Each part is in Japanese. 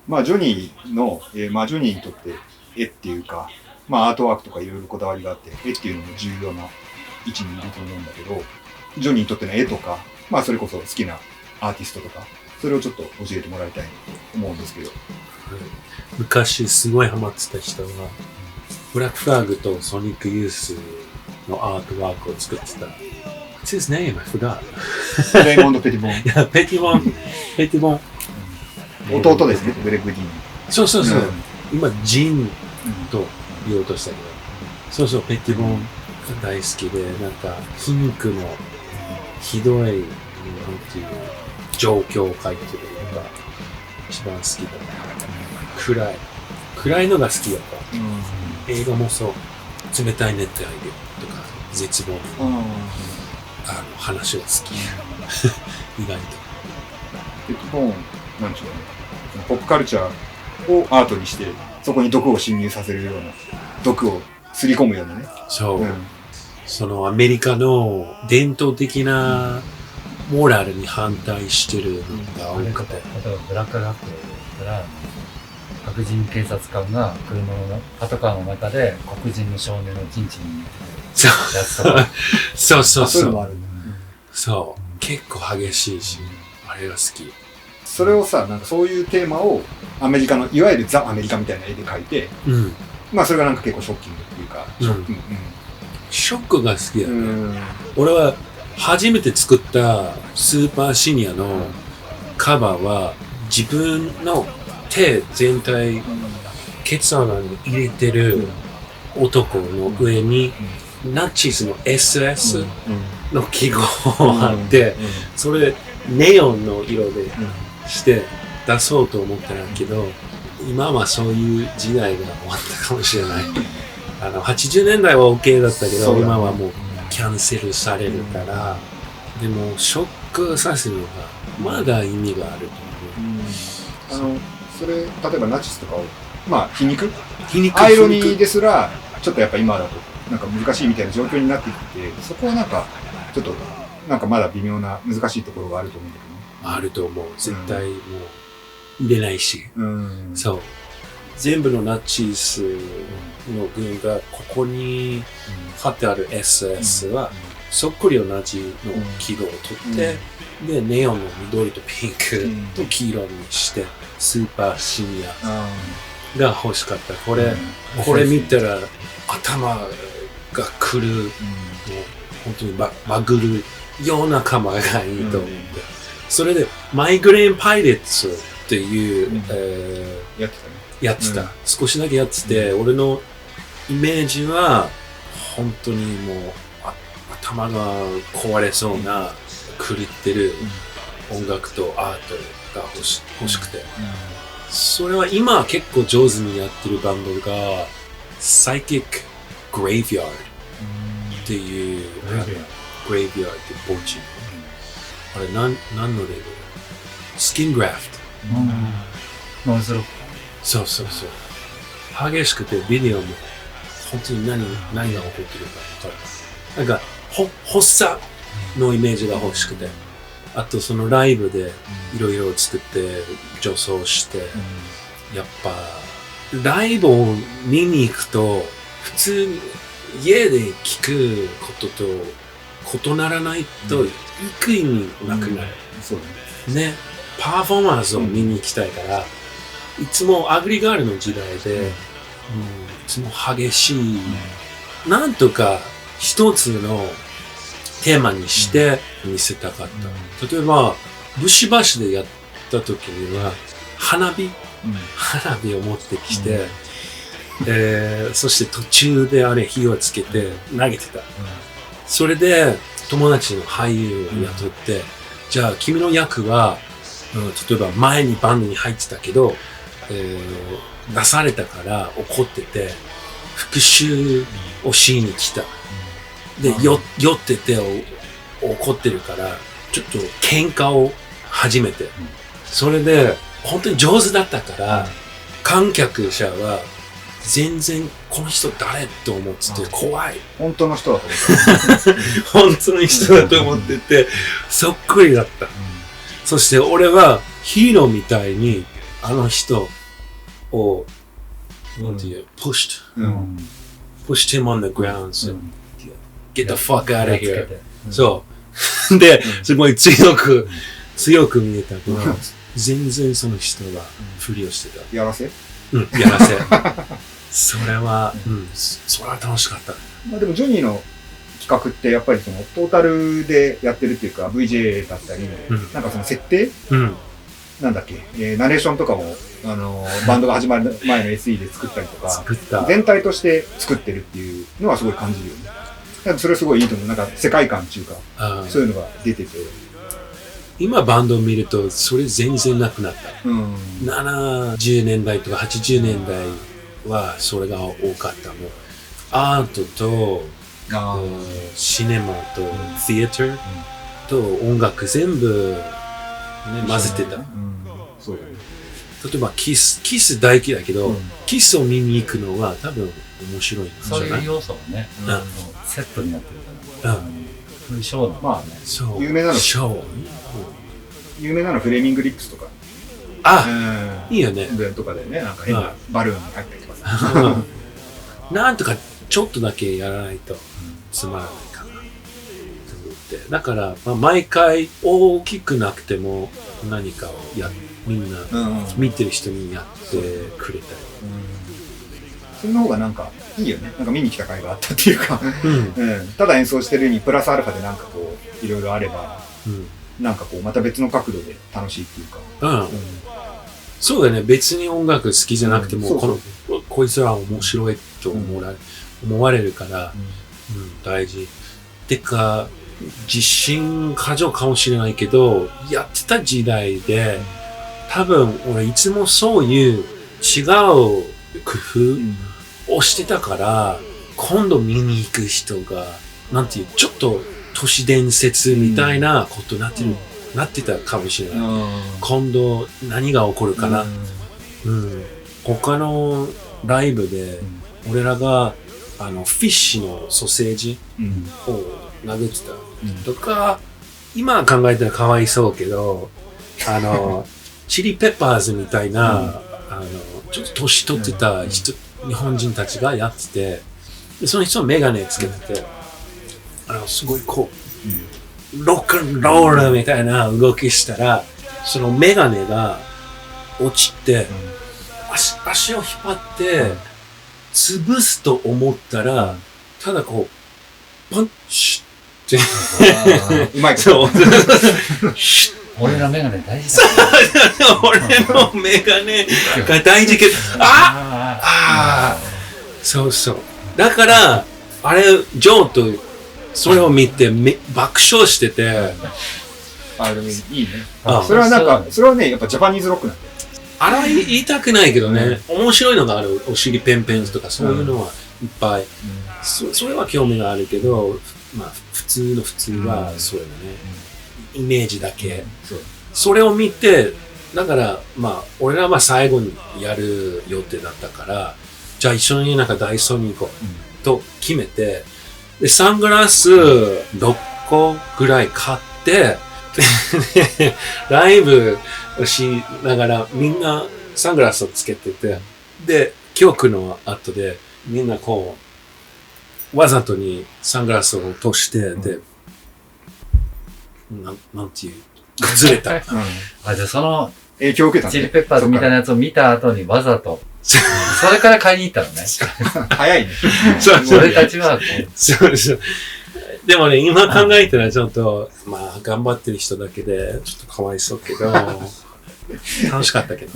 まあジョニーの、まあジョニーにとって絵っていうか、まあアートワークとかいろいろこだわりがあって、絵っていうのも重要な位置にいると思うんだけど、ジョニーにとっての絵とか、まあそれこそ好きなアーティストとか、それをちょっと教えてもらいたいと思うんですけど。昔すごいハマってた人は、ブラックフラッグとソニックユースのアートワークを作ってた。What's his name? I forgot. レイモンド・ペティボン。いや、ペティボン。弟ですね、グレッグ・ディーン。そうそうそう。今、ジンと言おうとしたけど。そうそう、ペティボンが大好きで、なんか、皮肉のひどい、なんていう状況を書いてるのが一番好きだ。暗いのが好きだった。映画もそう、冷たい熱帯魚とか、絶望の話が好き。意外と。ペティボン、なんちゅうの、ポップカルチャーをアートにして、そこに毒を侵入させるような、毒をすり込むようなね。そう。そのアメリカの伝統的なモラルに反対してるのが多くて。例えばブラック学校だったら、白人警察官が車のパトカーの中で黒人の少年のチンチンにやつとか。そうそうそう。そういうのもあるんだ。そう。結構激しいし、あれが好き。それをさ、なんかそういうテーマをアメリカの、いわゆるザ・アメリカみたいな絵で描いて、まあそれがなんか結構ショッキングっていうか、ショックが好きだね。俺は初めて作ったスーパーシニアのカバーは自分の手全体、ケツ穴に入れてる男の上にナチスの SS の記号があって、それネオンの色でして出そうと思ったんだけど、今はそういう時代が終わったかもしれない。80年代は OK だったけど、今はもうキャンセルされるから、でもショックさせるのがまだ意味があると思う。それ、例えばナチスとかを、まあ皮肉アイロニーですら、ちょっとやっぱ今だとなんか難しいみたいな状況になってきて、そこはなんかちょっとなんかまだ微妙な難しいところがあると思うんだけどね。あると思う。絶対もう売れないし。そう。全部のナチスの軍がここに貼ってある SS はそっくり同じの記号を取って、で、ネオンの緑とピンクと黄色にして、スーパーシニアが欲しかった。これ見たら頭がくる、もう本当にバグるようなカマがいいと思って。それで、マイグレーンパイレッツっていう、やってた。少しだけやってて、俺のイメージは、本当にもう、頭が壊れそうな、狂ってる音楽とアートが欲しくて。それは今結構上手にやってるバンドが、Psychic Graveyard っていう、Graveyard って墓地。あれ、何のレベル？スキングラフト。ノイズロック。そうそうそう。激しくて、ビデオも、本当に何が起こってるか分かる。なんか、発作のイメージが欲しくて。あと、そのライブで、いろいろ作って、女装して、やっぱ、ライブを見に行くと、普通に家で聞くことと異ならないと、行く意味なくなる。そうだね。ね。パフォーマンスを見に行きたいから、いつもアグリガールの時代で、いつも激しい、なんとか一つのテーマにして見せたかった。例えば、ブシバシでやった時には、花火を持ってきて、そして途中であれ火をつけて投げてた。それで友達の俳優を雇って、じゃあ君の役は、例えば前にバンドに入ってたけど、出されたから怒ってて、復讐をしに来た。で、酔ってて怒ってるから、ちょっと喧嘩を始めて。それで、本当に上手だったから、観客者は、全然、この人誰と思ってて怖い。本当の人だと思ってた。本当の人だと思ってて、そっくりだった。そして俺はヒーローみたいにあの人を、なんていう、pushed him on the ground. So, get the fuck out of here. そう。で、すごい強く見えたけど、全然その人がふりをしてた。やらせ？やらせ。それは楽しかった。まあでもジョニーの企画ってやっぱりそのトータルでやってるっていうか VJ だったり、なんかその設定、なんだっけ、ナレーションとかもバンドが始まる前の SE で作ったりとか、全体として作ってるっていうのはすごい感じるよね。だからそれすごいいいと思う。なんか世界観っていうか、そういうのが出てて。今バンドを見るとそれ全然なくなった。70年代とか80年代はそれが多かった。もうアートとシネマとシアターと音楽全部、混ぜてた。そうだね。例えばキス大嫌いだけど、キスを見に行くのは多分面白いんじゃない？そういう要素もね、セットになってるから。そういうショーの。まあね。有名なのフレーミングリップスとか。いいよね。イベントとかでね、なんか変なバルーンに入ったりとか。なんとかちょっとだけやらないとつまらないかなと思って。だから、毎回大きくなくても何かをみんな見てる人にやってくれたり。その方がなんかいいよね。なんか見に来た甲斐があったっていうか、ただ演奏してるにプラスアルファでなんかこういろいろあれば、なんかこうまた別の角度で楽しいっていうか。そうだね。別に音楽好きじゃなくても、こいつら面白いと思われるから、大事。てか、自信過剰かもしれないけど、やってた時代で、多分俺いつもそういう違う工夫をしてたから、今度見に行く人が、なんていう、ちょっと都市伝説みたいなことになってたかもしれない。今度何が起こるかな。他のライブで、俺らがフィッシュのソーセージを投げてたとか、今考えたらかわいそうけど、チリペッパーズみたいな、ちょっと年取ってた日本人たちがやってて、でその人はメガネつけてて、すごいこう、ロックンロールみたいな動きしたら、そのメガネが落ちて、足を引っ張って、潰すと思ったら、ただこう、パンチって、うまいそう。俺のメガネ大事だ。俺のメガネが大事けど、そうそう。だから、あれ、ジョーとそれを見て爆笑してて。でもいいね。それはなんか、それはね、やっぱジャパニーズロックなんだよ。言いたくないけどね、面白いのがある。お尻ペンペンとかそういうのはいっぱい。それは興味があるけど、まあ、普通はそうよね。イメージだけ。それを見て、だから、まあ、俺らは最後にやる予定だったから、じゃあ一緒になんかダイソーに行こうと決めて、で、サングラス6個ぐらい買って、でライブをしながらみんなサングラスをつけてて、で、曲の後でみんなこう、わざとにサングラスを落として、で、なんていう、崩れた。じゃあその、影響を受けたチリペッパーズみたいなやつを見た後にわざと、それから買いに行ったのね。早いね。俺たちはこう。そうそう。でもね、今考えたらちょっと、まあ、頑張ってる人だけで、ちょっとかわいそうけど、楽しかったけど。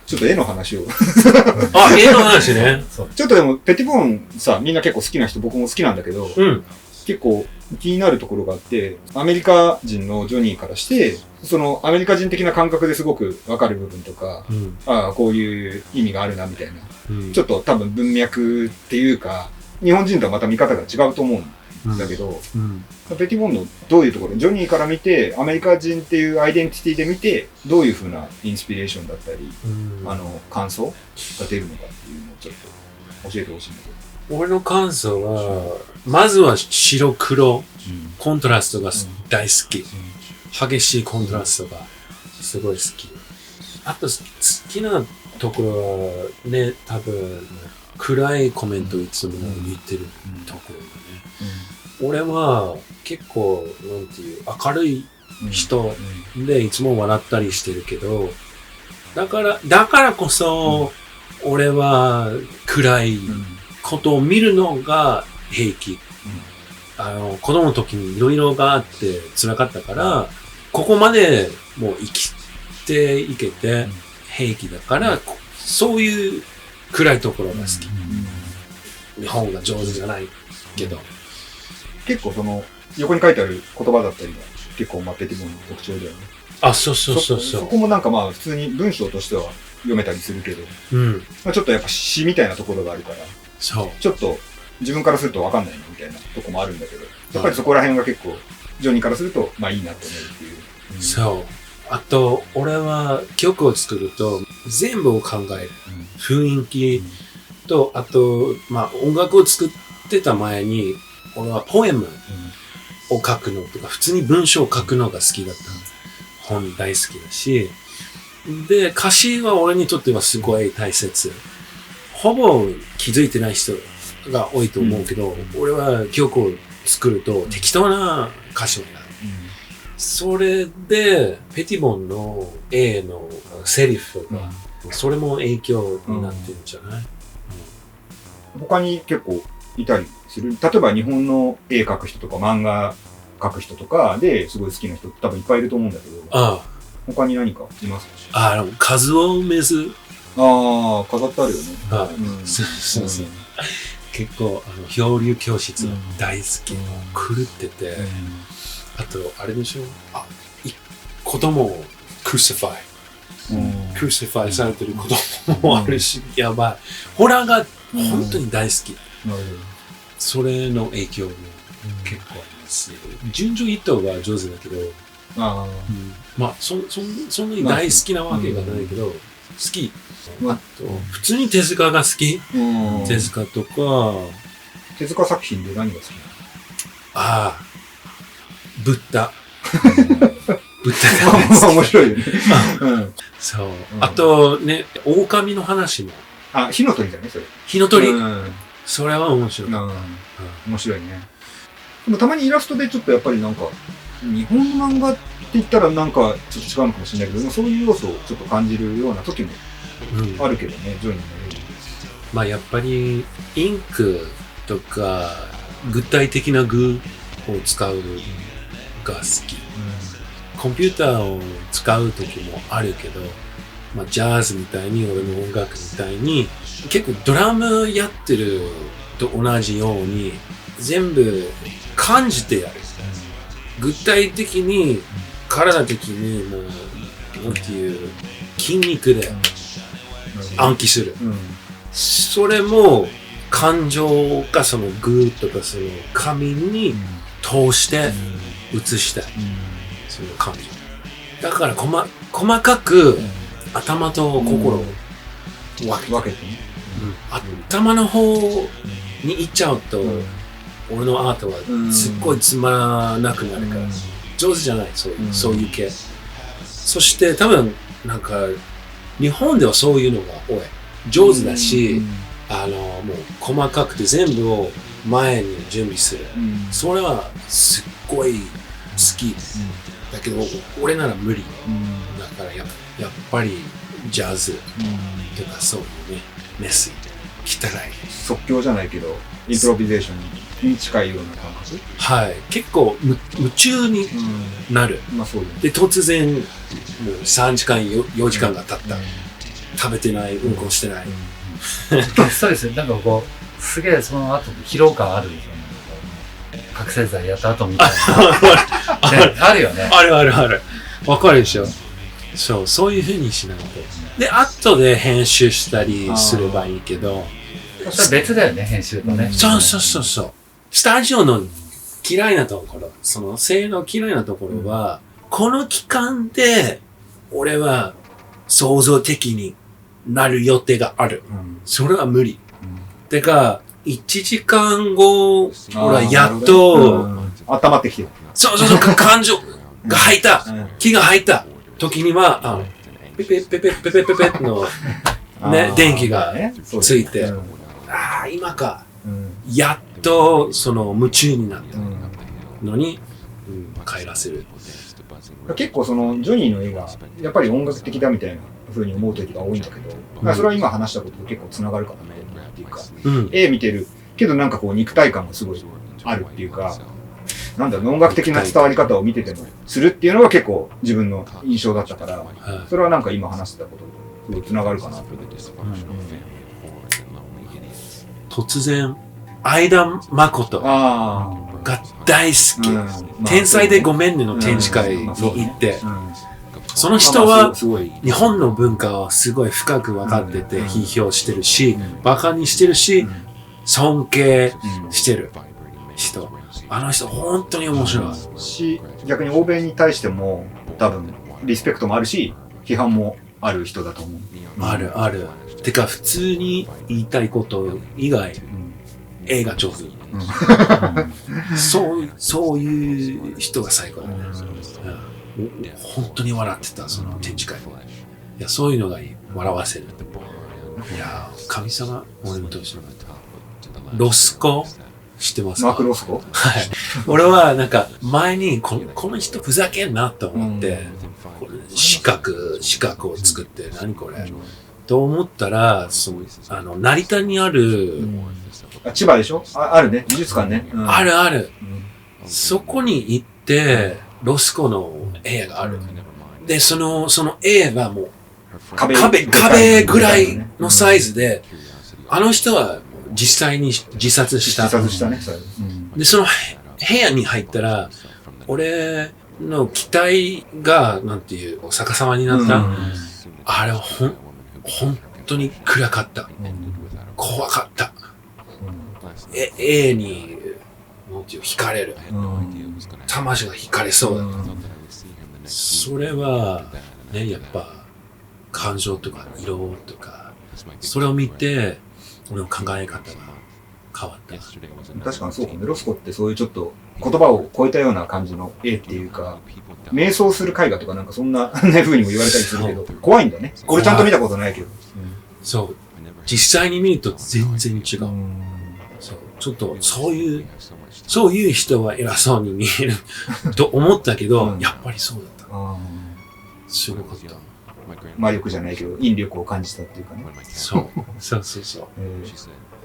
ちょっと絵の話を。絵の話ね。ちょっとでも、ペティボーンさ、みんな結構好きな人、僕も好きなんだけど、結構気になるところがあって、アメリカ人のジョニーからして、そのアメリカ人的な感覚ですごくわかる部分とか、こういう意味があるなみたいな、ちょっと多分文脈っていうか、日本人とはまた見方が違うと思うんだけど、ペティボンのどういうところ、ジョニーから見て、アメリカ人っていうアイデンティティで見て、どういう風なインスピレーションだったり、感想が出るのかっていうのをちょっと教えてほしいんだけど。俺の感想は、まずは白黒、コントラストが大好き。激しいコントラストがすごい好き。あと好きなところはね、多分暗いコメントをいつも言ってるところだね。俺は結構なんていう明るい人でいつも笑ったりしてるけど、だからこそ俺は暗いことを見るのが平気。子供の時にいろいろがあって辛かったから、ここまでもう生きていけて平気だから、そういう暗いところが好き。日本が上手じゃないけど。結構その横に書いてある言葉だったりが結構ペティボンの特徴だよね。あ、そう。そこもなんか普通に文章としては読めたりするけど、ちょっとやっぱ詩みたいなところがあるから、そう。ちょっと自分からすると分かんないみたいなとこもあるんだけど、やっぱりそこら辺が結構ジョニーからするといいなと思うっていう。そう。あと、俺は曲を作ると全部を考える。雰囲気と、あと、音楽を作ってた前に、俺はポエムを書くのとか、普通に文章を書くのが好きだった。本大好きだし。で、歌詞は俺にとってはすごい大切。ほぼ気づいてない人が多いと思うけど、俺は曲を作ると適当な歌詞になる。それで、ペティボンの A のセリフが、それも影響になってるんじゃない？他に結構いたりする。例えば日本の絵描く人とか漫画描く人とかですごい好きな人って多分いっぱいいると思うんだけど、他に何かいますか？数をめず。飾ってあるよね。そう。結構、漂流教室大好き。狂ってて。あと、あれでしょ？子供をクルシファイされてる子供もあるし、やばい。ホラーが本当に大好き。それの影響も結構あります。順序一等が上手だけど、そんなに大好きなわけがないけど、好き。あと、普通に手塚が好き。手塚とか。手塚作品で何が好き？ブッダ。ブッダが大好き。面白いよね。そう。あとね、狼の話も。火の鳥じゃないそれ。火の鳥。それは面白い。面白いね。でもたまにイラストでちょっとやっぱりなんか、日本の漫画って言ったらなんかちょっと違うのかもしれないけど、そういう要素をちょっと感じるような時もあるけどね、ジョニーのように。やっぱりインクとか具体的な具を使うが好き。コンピューターを使う時もあるけど、ジャズみたいに俺の音楽みたいに結構ドラムやってると同じように全部感じてやる。具体的に体的にもうなんていう筋肉で暗記する。それも感情がそのグとかその紙に通して映したい。その感情。だから細かく頭と心を分けてね。頭の方に行っちゃうと、俺のアートはすっごいつまらなくなるから、上手じゃない、そういう系。そして多分、なんか、日本ではそういうのが多い。上手だし、もう細かくて全部を前に準備する。それはすっごい好き。だけど、俺なら無理。だからやっぱりジャズとかそういうね、メス、汚い。即興じゃないけど、インプロビゼーションに近いような感覚？はい。結構夢中になる。そうね。で、突然、もう3時間、4時間が経った。食べてない、うんこしてない。そうですよ。なんかすげえその後疲労感あるんですよね。覚醒剤やった後みたいな。あるよね。ある。わかるでしょ。そういう風にしないと。で、後で編集したりすればいいけど。それ別だよね、編集とね。そう。スタジオの嫌いなところ、その性の嫌いなところは、この期間で、俺は創造的になる予定がある。それは無理。てか、1時間後、俺はやっと、温まってきてる。そう、感情が入った、気が入った時には、ペペペペペペペペのね、電気がついて、ああ、今か。やっとその夢中になったのに、帰らせる。結構そのジョニーの絵がやっぱり音楽的だみたいな風に思う時が多いんだけど、それは今話したことと結構つながるかなっていうか、絵見てるけどなんかこう肉体感がすごいあるっていうか、なんだろう、音楽的な伝わり方を見ててもするっていうのが結構自分の印象だったから、それはなんか今話してたこととすごいつながるかなと思って。突然相田誠が大好き、天才でごめんねの展示会に行って、その人は日本の文化をすごい深く分かってて批評してるし、バカにしてるし、尊敬してる人。あの人本当に面白いし、逆に欧米に対しても多分リスペクトもあるし、批判もある人だと思う。あるある。てか普通に言いたいこと以外、絵が上手。そういう人が最高だね。本当に笑ってた、その展示会。いや、そういうのがいい。笑わせる。いや、神様、俺もどうしよう。ロスコ知ってますか？マーク・ロスコ？はい。俺はなんか前にこの人ふざけんなと思って、四角を作って何これと思ったら、成田にある、千葉でしょ？あるね、美術館ね。あるある。そこに行って、ロスコの絵がある。で、その絵はもう壁ぐらいのサイズで、あの人は実際に自殺した。自殺したね。で、その部屋に入ったら、俺の期待が、なんていう、逆さまになった。あれは本当に暗かった。怖かった。絵に、なんていう、惹かれる。魂が惹かれそうだ。それは、ね、やっぱ、感情とか色とか、それを見て、俺の考え方が変わった。確かにそうかね。ロスコってそういうちょっと言葉を超えたような感じの絵っていうか、瞑想する絵画とかなんかそんな風にも言われたりするけど、怖いんだね。これちゃんと見たことないけど。そう。実際に見ると全然違う。そう。ちょっとそういう人は偉そうに見えると思ったけど、やっぱりそうだった。すごかった。魔力じゃないけど、引力を感じたっていうかね。そう。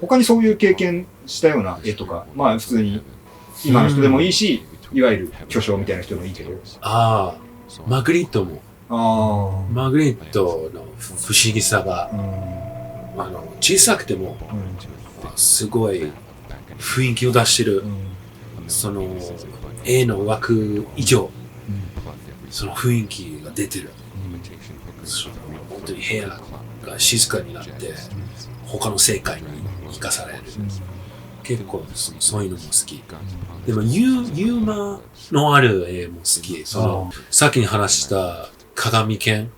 他にそういう経験したような絵とか、まあ普通に今の人でもいいし、いわゆる巨匠みたいな人でもいいけど。マグリットも。マグリットの不思議さが、小さくても、すごい雰囲気を出してる。その絵の枠以上、その雰囲気が出てる。本当に部屋が静かになって、他の世界に生かされる。結構そういうのも好き。でもユーモアのある絵も好き。さっきに話した鏡犬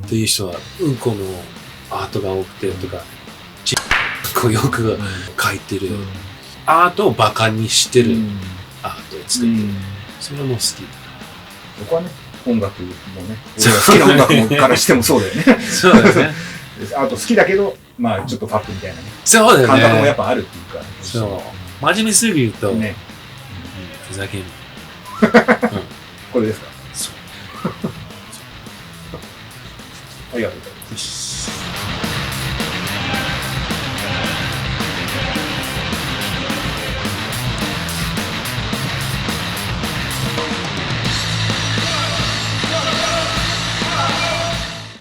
という人はうんこのアートが多くてとか、よく描いてるアートをバカにしてるアートを作ってる。それも好き。僕はね、音楽もね、好きな音楽もからしてもそうだよね。そうだよね。あと好きだけど、まあちょっとファップみたいなね。そうだよね。感覚もやっぱあるっていうか。そう。真面目すぎると、ね、ふざける。これですか？そう。ありがとうございます。